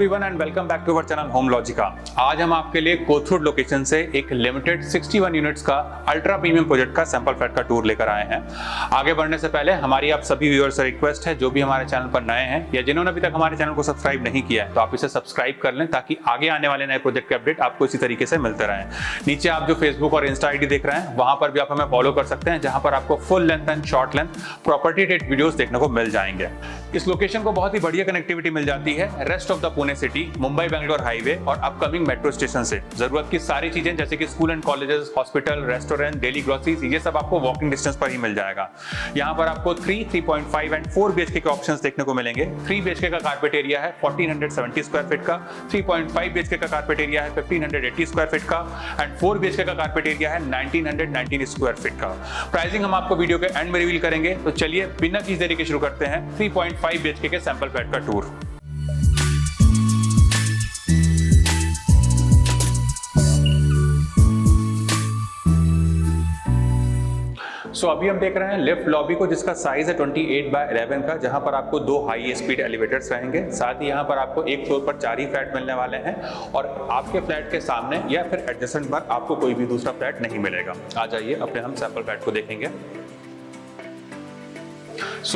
Everyone and welcome back to our channel Home Logica. आज हम आपके लिए कोथरूड लोकेशन से एक लिमिटेड 61 यूनिट्स का अल्ट्रा प्रीमियम प्रोजेक्ट का सैंपल फ्लैट का टूर लेकर आए हैं। आगे बढ़ने से पहले हमारी आप सभी व्यूअर्स से रिक्वेस्ट है, जो भी हमारे चैनल पर नए हैं या जिन्होंने अभी तक हमारे चैनल को सब्सक्राइब नहीं किया है, तो आप इसे सब्सक्राइब कर लें ताकि आगे आने वाले नए प्रोजेक्ट के अपडेट आपको इसी तरीके से मिलते रहें। नीचे आप जो फेसबुक और इंस्टा आईडी देख रहे हैं, वहां पर भी आप हमें फॉलो कर सकते हैं, जहां पर आपको full length and short length property rate videos देखने को मिल जाएंगे। इस लोकेशन को बहुत ही बढ़िया कनेक्टिविटी मिल जाती है rest of the Pune city, Mumbai Bangalore highway और अपकमिंग मेट्रो स्टेशन से। जरूरत की सारी चीजें जैसे कि school and colleges, hospital, restaurant, daily groceries, ये सब आपको वॉकिंग डिस्टेंस पर ही मिल जाएगा। यहाँ पर आपको 3, 3.5 एंड 4 BHK के ऑप्शंस देखने को मिलेंगे। 3 BHK का कारपेट एरिया है 1470 स्क्वायर फीट का, 3.5 BHK का कारपेट एरिया है 1580 स्क्वायर फीट का एंड 4 BHK का कारपेट एरिया है 1919 स्क्वायर फीट का। प्राइसिंग हम आपको वीडियो के एंड में रिवील करेंगे, तो चलिए बिना किसी देरी के शुरू करते हैं 3.5 BHK के सैंपल फ्लैट का टूर। अभी हम देख रहे हैं लिफ्ट लॉबी को, जिसका साइज है 28/11 का, जहां पर आपको 2 हाई स्पीड एलिवेटर्स रहेंगे। साथ ही यहां पर आपको एक फ्लोर पर 4 ही फ्लैट मिलने वाले हैं और आपके फ्लैट के सामने या फिर एडजेसेंट पर आपको कोई भी दूसरा फ्लैट नहीं मिलेगा। आ जाइए अपने हम सैंपल फ्लैट को देखेंगे।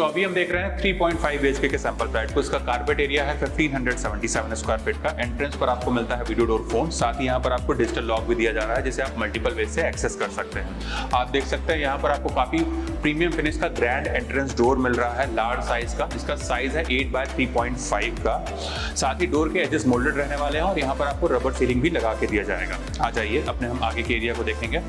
अभी हम देख रहे हैं 3.5 BHK के सैंपल फ्लैट को। इसका कारपेट एरिया है 1577 स्क्वायर फीट का। एंट्रेंस पर आपको मिलता है वीडियो डोर फोन, साथ ही यहाँ पर आपको डिजिटल लॉक भी दिया जा रहा है, जिसे आप मल्टीपल वे से एक्सेस कर सकते हैं। आप देख सकते हैं यहाँ पर आपको काफी प्रीमियम फिनिश का ग्रैंड एंट्रेंस डोर मिल रहा है, लार्ज साइज का। इसका साइज है 8/3.5 का। साथ ही डोर के एजेस मोल्डेड रहने वाले हैं और यहाँ पर आपको रबर सीलिंग भी लगा के दिया जाएगा। आ जाइए अपने हम आगे के एरिया को देखेंगे।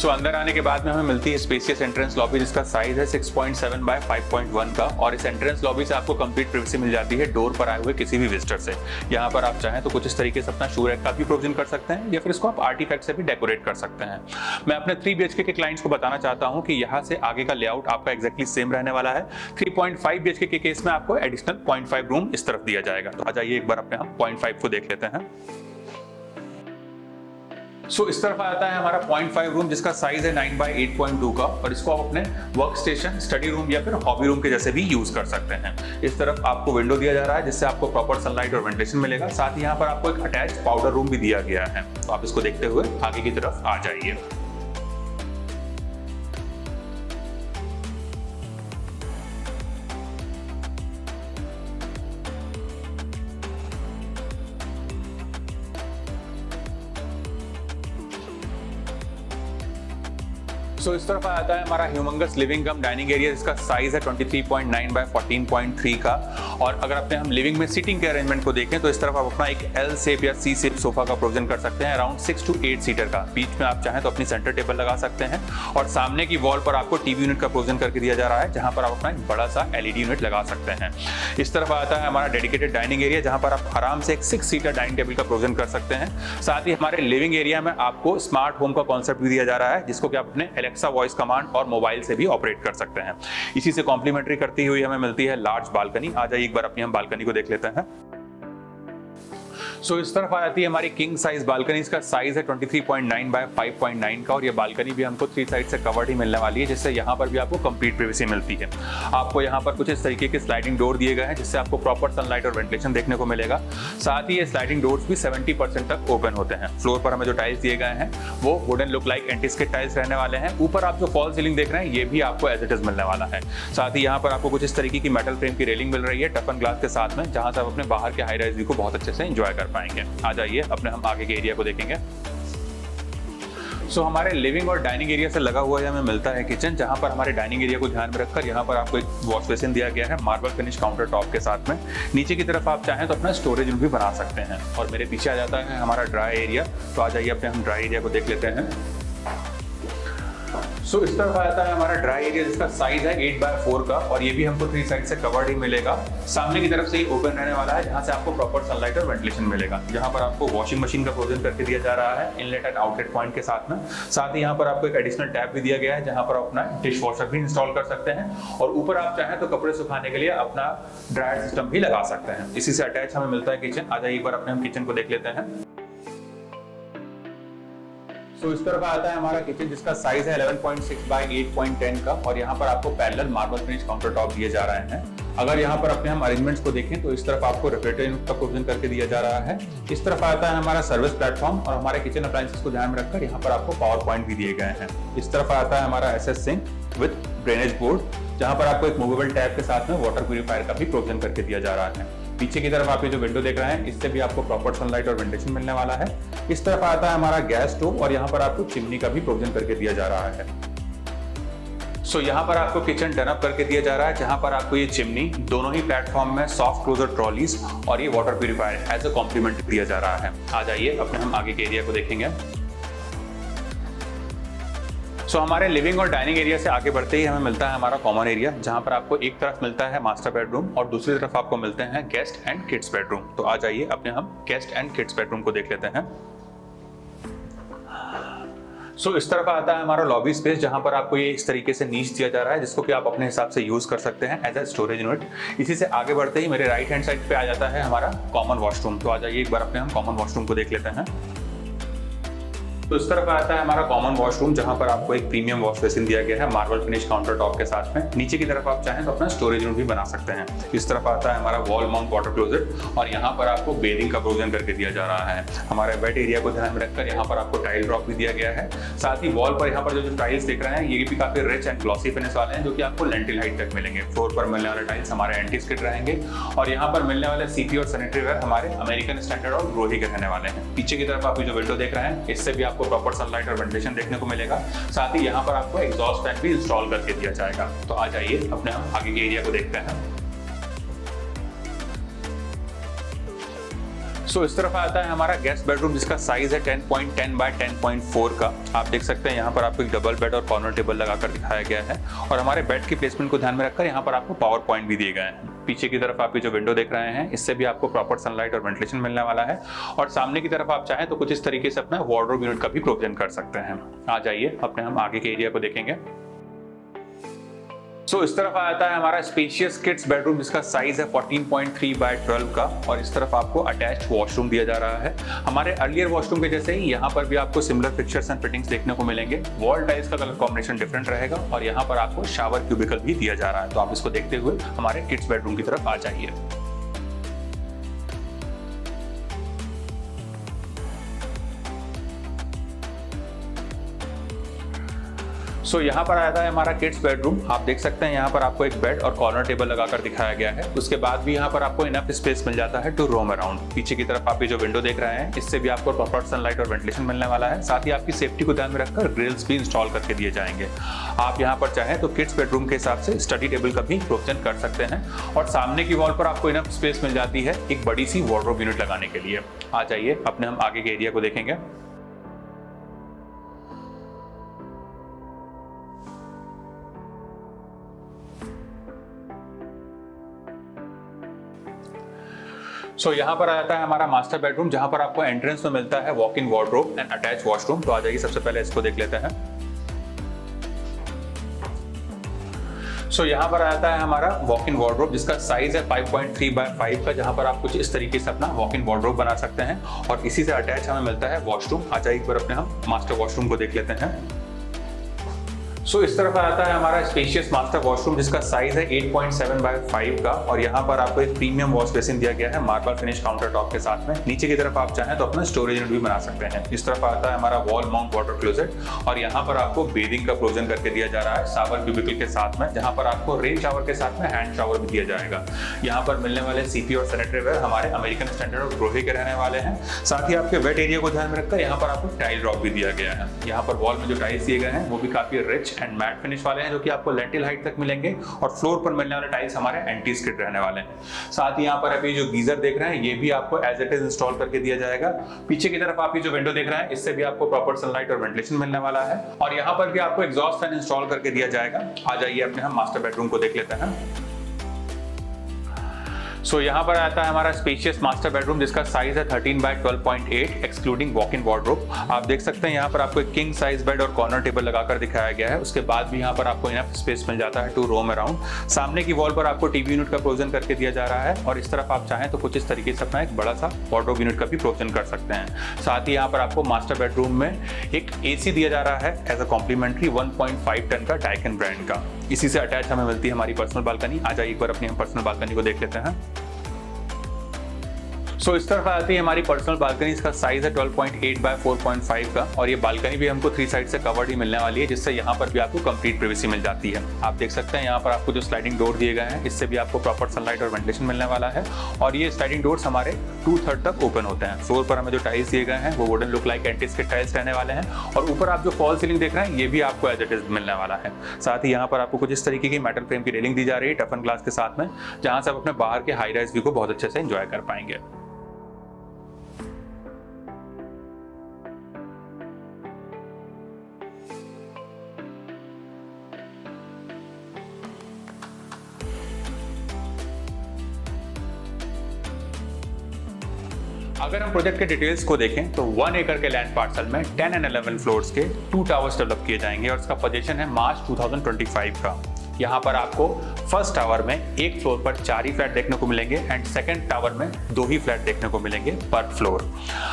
अंदर आने के बाद में हमें मिलती है स्पेसियस एंट्रेंस लॉबी, जिसका साइज है 6.7/5.1 का और इस एंट्रेंस लॉबी से आपको कंप्लीट प्राइवेसी मिल जाती है डोर पर आए हुए किसी भी विजिटर से। यहाँ पर आप चाहें तो कुछ इस तरीके से अपना शू रैक का भी प्रोविजन कर सकते हैं या फिर इसको आप आर्टिफैक्ट से भी डेकोरेट कर सकते हैं। मैं अपने 3 BHK के क्लाइंट्स को बताना चाहता हूँ कि यहाँ से आगे का लेआउट आपका एक्जैक्टली सेम रहने वाला है। 3.5 BHK के केस में आपको एडिशनल 0.5 रूम इस तरफ दिया जाएगा। तो आ जाइए एक बार अपने हम 0.5 को देख लेते हैं। इस तरफ आता है हमारा 0.5 रूम, जिसका साइज है 9/8.2 का और इसको आप अपने वर्क स्टेशन, स्टडी रूम या फिर हॉबी रूम के जैसे भी यूज कर सकते हैं। इस तरफ आपको विंडो दिया जा रहा है, जिससे आपको प्रॉपर सनलाइट और वेंटिलेशन मिलेगा। साथ ही यहाँ पर आपको एक अटैच पाउडर रूम भी दिया गया है। तो आप इसको देखते हुए आगे की तरफ आ जाइए। इस तरफ आता है हमारा ह्यूमंगस लिविंग कम डाइनिंग एरिया, जिसका साइज है 23.9/14.3 का। और अगर अपने हम लिविंग में सीटिंग के अरेंजमेंट को देखें तो इस तरफ आप अपना एक L शेप या C शेप सोफा का प्रोविजन कर सकते हैं, अराउंड 6 to 8 सीटर का। बीच में आप चाहें तो अपनी सेंटर टेबल लगा सकते हैं और सामने की वॉल पर आपको टीवी यूनिट का प्रोविजन करके दिया जा रहा है, जहां पर आप अपना एक बड़ा सा LED यूनिट लगा सकते हैं। इस तरफ आता है हमारा डेडिकेटेड डाइनिंग एरिया, जहां पर आप आराम से एक 6 सीटर डाइनिंग टेबल का प्रोविजन कर सकते हैं। साथ ही हमारे लिविंग एरिया में आपको स्मार्ट होम का कॉन्सेप्ट भी दिया जा रहा है, जिसको कि आप अपने एलेक्सा वॉइस कमांड और मोबाइल से भी ऑपरेट कर सकते हैं। इसी से कॉम्प्लीमेंट्री करती हुई हमें मिलती है लार्ज बालकनी। आ जाइए एक बार अपनी हम बालकनी को देख लेते हैं। इस तरफ आ जाती है हमारी किंग साइज बालकनी। इसका साइज है 23.9/5.9 का और ये बालकनी भी हमको 3 साइड से कवर्ड ही मिलने वाली है, जिससे यहाँ पर भी आपको कंप्लीट प्राइवेसी मिलती है। आपको यहाँ पर कुछ इस तरीके के स्लाइडिंग डोर दिए गए हैं, जिससे आपको प्रॉपर सनलाइट और वेंटिलेशन देखने को मिलेगा। साथ ही ये स्लाइडिंग डोर्स भी 70% तक ओपन होते हैं। फ्लोर पर हमें जो टाइल्स दिए गए हैं वो wooden look like anti-skid tiles रहने वाले हैं। ऊपर आप जो फॉल सीलिंग देख रहे हैं, ये भी आपको एज इट इज मिलने वाला है। साथ ही यहाँ पर आपको कुछ इस तरीके की मेटल फ्रेम की रेलिंग मिल रही है टफन ग्लास के साथ में, जहां से आप अपने बाहर के हाई राइज व्यू को बहुत अच्छे से एंजॉय कर पाएंगे। आ जाइए अपने हम आगे के एरिया को देखेंगे। हमारे लिविंग और डाइनिंग एरिया से लगा हुआ है हमें मिलता है किचन, जहां पर हमारे डाइनिंग एरिया को ध्यान में रखकर यहाँ पर आपको एक वॉश बेसिन दिया गया है मार्बल फिनिश काउंटर टॉप के साथ में। नीचे की तरफ आप चाहें तो अपना स्टोरेज रूम भी बना सकते हैं और मेरे पीछे आ जाता है हमारा ड्राई एरिया। तो आ जाइए अपने हम ड्राई एरिया को देख लेते हैं। इस तरफ आता है हमारा ड्राई एरिया, जिसका साइज है 8/4 का और ये भी हमको 3 साइड से कवर्ड ही मिलेगा। सामने की तरफ से ही ओपन रहने वाला है, जहां से आपको प्रॉपर सनलाइट और वेंटिलेशन मिलेगा। यहाँ पर आपको वॉशिंग मशीन का प्रोविजन करके दिया जा रहा है इनलेट एंड आउटलेट पॉइंट के साथ में। साथ ही यहाँ पर आपको एक एडिशनल टैप भी दिया गया है, जहां पर अपना डिश वॉशर भी इंस्टॉल कर सकते हैं और ऊपर आप चाहें तो कपड़े सुखाने के लिए अपना ड्रायर सिस्टम भी लगा सकते हैं। इसी से अटैच हमें मिलता है किचन। आ जाइए एक बार अपने हम किचन को देख लेते हैं। इस तरफ आता है हमारा किचन, जिसका साइज है 11.6/8.10 का और यहाँ पर आपको parallel marble finish counter top दिए जा रहे हैं। अगर यहाँ पर अपने हम अरेंजमेंट्स को देखें तो इस तरफ आपको रेफ्रिजरेटर यूनिट का प्रोविजन करके दिया जा रहा है। इस तरफ आता है हमारा सर्विस प्लेटफॉर्म और हमारे किचन अप्लायंसेस को ध्यान में रखकर यहाँ पर आपको पावर पॉइंट भी दिए गए हैं। इस तरफ आता है हमारा SS sync with drainage board, जहाँ पर आपको एक मूवेबल टैप के साथ में वाटर प्यूरिफायर का भी प्रोविजन करके दिया जा रहा है। पीछे की तरफ आप ये जो विंडो देख रहे हैं, इससे भी आपको प्रॉपर सनलाइट और वेंटिलेशन मिलने वाला है। इस तरफ आता है हमारा गैस स्टोव और यहाँ पर आपको चिमनी का भी प्रोविजन करके दिया जा रहा है। यहाँ पर आपको किचन डन अप करके दिया जा रहा है, जहां पर आपको ये चिमनी दोनों ही प्लेटफॉर्म में सॉफ्ट क्लोजर ट्रॉलीज और ये water purifier as a complement दिया जा रहा है। आ जाइए अपने हम आगे के एरिया को देखेंगे। हमारे लिविंग और डाइनिंग एरिया से आगे बढ़ते ही हमें मिलता है हमारा कॉमन एरिया, जहां पर आपको एक तरफ मिलता है मास्टर बेडरूम और दूसरी तरफ आपको मिलते हैं गेस्ट एंड किड्स बेडरूम। तो आ जाइए अपने हम गेस्ट एंड किड्स बेडरूम को देख लेते हैं। इस तरफ आता है हमारा लॉबी स्पेस, जहां पर आपको ये इस तरीके से नीच दिया जा रहा है, जिसको कि आप अपने हिसाब से यूज कर सकते हैं एज अ स्टोरेज यूनिट। इसी से आगे बढ़ते ही मेरे राइट हैंड साइड पे आ जाता है हमारा कॉमन वॉशरूम। तो आ जाइए एक बार अपने हम कॉमन वॉशरूम को देख लेते हैं। तो इस तरफ आता है हमारा कॉमन वॉशरूम, जहां पर आपको एक प्रीमियम वॉश बेसिन दिया गया है मार्बल फिनिश काउंटर टॉप के साथ में। नीचे की तरफ आप चाहें तो अपना स्टोरेज रूम भी बना सकते हैं। इस तरफ आता है हमारा वॉल माउंट वाटर क्लोजेट और यहाँ पर आपको बेडिंग का प्रोविजन करके दिया जा रहा है। हमारे वेट एरिया को ध्यान में रखकर यहाँ पर आपको टाइल ड्रॉप भी दिया गया है। साथ ही वॉल पर यहाँ पर जो टाइल्स देख रहे हैं, ये भी काफी रिच एंड ग्लॉसी फिनिश वाले हैं, जो कि आपको लेंटिल हाइट तक मिलेंगे। फ्लोर पर मिलने वाले टाइल्स हमारे एंटी स्किड रहेंगे और यहाँ पर मिलने वाले सीपी और सैनिटरी वेयर हमारे अमेरिकन स्टैंडर्ड और ग्रोही के रहने वाले हैं। पीछे की तरफ आप जो विंडो देख रहे हैं, इससे भी आपको प्रॉपर सनलाइट और वेंटिलेशन देखने को मिलेगा। साथ ही यहाँ पर आपको एग्जॉस्ट फैन भी इंस्टॉल करके दिया जाएगा। तो आ जाइए अपने हम आगे के एरिया को देखते हैं। इस तरफ आता है हमारा गेस्ट बेडरूम, जिसका साइज है 10.10 बाय 10.4 का। आप देख सकते हैं यहाँ पर आपको एक डबल बेड और कॉर्नर टेबल लगाकर दिखाया गया है और हमारे बेड की प्लेसमेंट को ध्यान में रखकर यहाँ पर आपको पावर पॉइंट भी दिए गए हैं। पीछे की तरफ आप जो विंडो देख रहे हैं, इससे भी आपको प्रॉपर सनलाइट और वेंटिलेशन मिलने वाला है और सामने की तरफ आप चाहें तो कुछ इस तरीके से अपना वार्डरोब यूनिट का भी प्रोविजन कर सकते हैं। आ जाइए अपने हम आगे के एरिया को देखेंगे। इस तरफ आता है हमारा स्पेशियस किड्स बेडरूम, जिसका साइज है 14.3 बाय 12 का और इस तरफ आपको अटैच्ड वॉशरूम दिया जा रहा है। हमारे अर्लियर वॉशरूम के जैसे ही यहाँ पर भी आपको सिमिलर फिक्चर्स एंड फिटिंग्स देखने को मिलेंगे। वॉल टाइल्स का कलर कॉम्बिनेशन डिफरेंट रहेगा और यहाँ पर आपको शावर क्यूबिकल भी दिया जा रहा है। तो आप इसको देखते हुए हमारे किड्स बेडरूम की तरफ आ जाइए। यहाँ पर आता है हमारा किड्स बेडरूम। आप देख सकते हैं यहाँ पर आपको एक बेड और कॉर्नर टेबल लगाकर दिखाया गया है। उसके बाद भी यहाँ पर आपको इनफ स्पेस मिल जाता है टू रोम अराउंड। पीछे की तरफ आप ये जो विंडो देख रहे हैं, इससे भी आपको प्रॉपर सनलाइट और वेंटिलेशन मिलने वाला है। साथ ही आपकी सेफ्टी को ध्यान में रखकर ग्रिल्स भी इंस्टॉल करके दिए जाएंगे। आप यहाँ पर चाहें तो किड्स बेडरूम के हिसाब से स्टडी टेबल का भी प्रोविजन कर सकते हैं और सामने की वॉल पर आपको इनफ स्पेस मिल जाती है एक बड़ी सी वार्डरोब यूनिट लगाने के लिए। आ जाइए अपने हम आगे के एरिया को देखेंगे। यहाँ पर आता है हमारा मास्टर बेडरूम, जहां पर आपको एंट्रेंस में मिलता है walk in wardrobe and attach washroom. तो आ जाइए सबसे पहले इसको देख लेते हैं। यहाँ पर आता है हमारा वॉक इन वार्डरोब, जिसका साइज है 5.3 बाय 5 का, जहां पर आप कुछ इस तरीके से अपना वॉक इन वार्डरोब बना सकते हैं और इसी से अटैच हमें मिलता है वॉशरूम। आ जाइए एक बार अपने हम मास्टर वॉशरूम को देख लेते हैं। इस तरफ आता है हमारा स्पेशियस मास्टर वॉशरूम, जिसका साइज है 8.7 बाय 5 का और यहाँ पर आपको एक प्रीमियम वॉश बेसिन दिया गया है मार्बल फिनिश काउंटर टॉप के साथ में। नीचे की तरफ आप चाहें तो अपना स्टोरेज यूनिट भी बना सकते हैं। इस तरफ आता है हमारा वॉल माउंट वाटर क्लोजेट और यहाँ पर आपको बेडिंग का प्रोविजन करके दिया जा रहा है शावर क्यूबिकल के साथ में, जहाँ पर आपको रेन शावर के साथ में हैंड शावर भी दिया जाएगा। यहाँ पर मिलने वाले सीपी और सैनिटरी वेयर हमारे अमेरिकन स्टैंडर्ड और ग्रोही के रहने वाले हैं। साथ ही आपके वेट एरिया को ध्यान में रखकर यहाँ पर आपको टाइल ड्रॉप भी दिया गया है। यहाँ पर वॉल में जो टाइल्स दिए गए हैं वो भी काफी रिच एंड मैट फिनिश वाले हैं, जो कि आपको लेंटिल हाइट तक मिलेंगे और फ्लोर पर मिलने वाले टाइल्स हमारे एंटी स्किड रहने वाले हैं। साथ ही यहाँ पर अभी जो गीजर देख रहे हैं, ये भी आपको एज इट इज इंस्टॉल करके दिया जाएगा। पीछे की तरफ आप ये जो विंडो देख रहे हैं, इससे भी आपको प्रॉपर सनलाइट और वेंटिलेशन मिलने वाला है और यहाँ पर भी आपको एग्जॉस्ट फैन इंस्टॉल करके दिया जाएगा। आ जाइए अपने हम मास्टर बेडरूम को देख लेते हैं। यहाँ पर आता है हमारा स्पेशियस मास्टर बेडरूम, जिसका साइज है 13 by 12.8 excluding walk in wardrobe. आप देख सकते हैं यहाँ पर आपको एक किंग साइज बेड और कॉर्नर टेबल लगाकर दिखाया गया है। उसके बाद भी यहाँ पर आपको इनफ स्पेस मिल जाता है टू रोम अराउंड। सामने की वॉल पर आपको टीवी यूनिट का प्रोविजन करके दिया जा रहा है और इस तरफ आप चाहें तो कुछ इस तरीके से अपना एक बड़ा सा वार्डरोब यूनिट का भी प्रोविजन कर सकते हैं। साथ ही यहाँ पर आपको मास्टर बेडरूम में एक AC दिया जा रहा है एज अ कॉम्प्लीमेंट्री 1.5 टन का डाइकिन ब्रांड का। इसी से अटैच हमें मिलती है हमारी पर्सनल बालकनी। आ जाइए एक बार अपनी हम पर्सनल बालकनी को देख लेते हैं। सो इस तरफ आती है हमारी पर्सनल बालकनी। इसका साइज है 12.8 बाय 4.5 का, और ये बालकनी भी हमको 3 साइड से कवर्ड ही मिलने वाली है, जिससे यहाँ पर भी आपको कंप्लीट प्राइवेसी मिल जाती है। आप देख सकते हैं यहाँ पर आपको जो स्लाइडिंग डोर दिए गए हैं, इससे भी आपको प्रॉपर सनलाइट और वेंटिलेशन मिलने वाला है। और ये स्लाइडिंग डोर्स हमारे 2/3 तक ओपन होते हैं। फ्लोर पर हमें जो टाइल्स दिए गए हैं वो वुडन लुक लाइक एंटीस के टाइल्स रहने वाले हैं, और ऊपर आप जो फॉल सीलिंग देख रहे हैं ये भी आपको एज इट इज मिलने वाला है। साथ ही यहाँ पर आपको कुछ इस तरीके की मेटल फ्रेम की रेलिंग दी जा रही है टफन ग्लास के साथ में, जहाँ से आप अपने बाहर के हाई राइज व्यू को बहुत अच्छे से एंजॉय कर पाएंगे। अगर हम प्रोजेक्ट के डिटेल्स को देखें तो 1 एकड़ के लैंड पार्सल में 10 एंड 11 फ्लोर्स के 2 टावर्स डेवलप किए जाएंगे, और इसका पोजीशन है मार्च 2025 का। यहाँ पर आपको फर्स्ट टावर में एक फ्लोर पर 4 ही फ्लैट देखने को मिलेंगे, एंड सेकंड टावर में 2 ही फ्लैट देखने को मिलेंगे पर फ्लोर।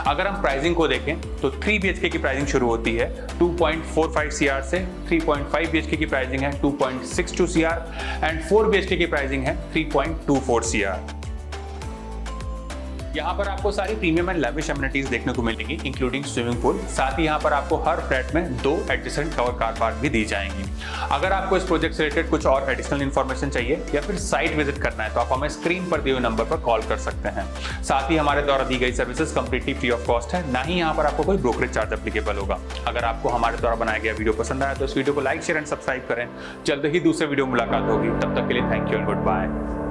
अगर हम प्राइसिंग को देखें तो 3 BHK की प्राइसिंग शुरू होती है 2.45 CR से, 3.5 BHK की प्राइसिंग है 2.62 CR, एंड 4 BHK की प्राइसिंग है 3.24 CR। यहाँ पर आपको सारी प्रीमियम एंड लैविश एमिनिटीज देखने को मिलेंगी, इंक्लूडिंग स्विमिंग पूल। साथ ही यहाँ पर आपको हर फ्लैट में 2 एडजेसेंट कवर कार पार्क भी दी जाएंगी। अगर आपको इस प्रोजेक्ट से रिलेटेड कुछ और एडिशनल इन्फॉर्मेशन चाहिए या फिर साइट विजिट करना है तो आप हमें स्क्रीन पर दिए हुए नंबर पर कॉल कर सकते हैं। साथ ही हमारे द्वारा दी गई services completely free of cost है, ना ही यहाँ पर आपको कोई ब्रोकरेज चार्ज एप्लीकेबल होगा। अगर आपको हमारे द्वारा बनाया गया वीडियो पसंद आया तो इस वीडियो को लाइक, शेयर एंड सब्सक्राइब करें। जल्द ही दूसरे वीडियो मुलाकात होगी, तब तक के लिए thank you and good bye.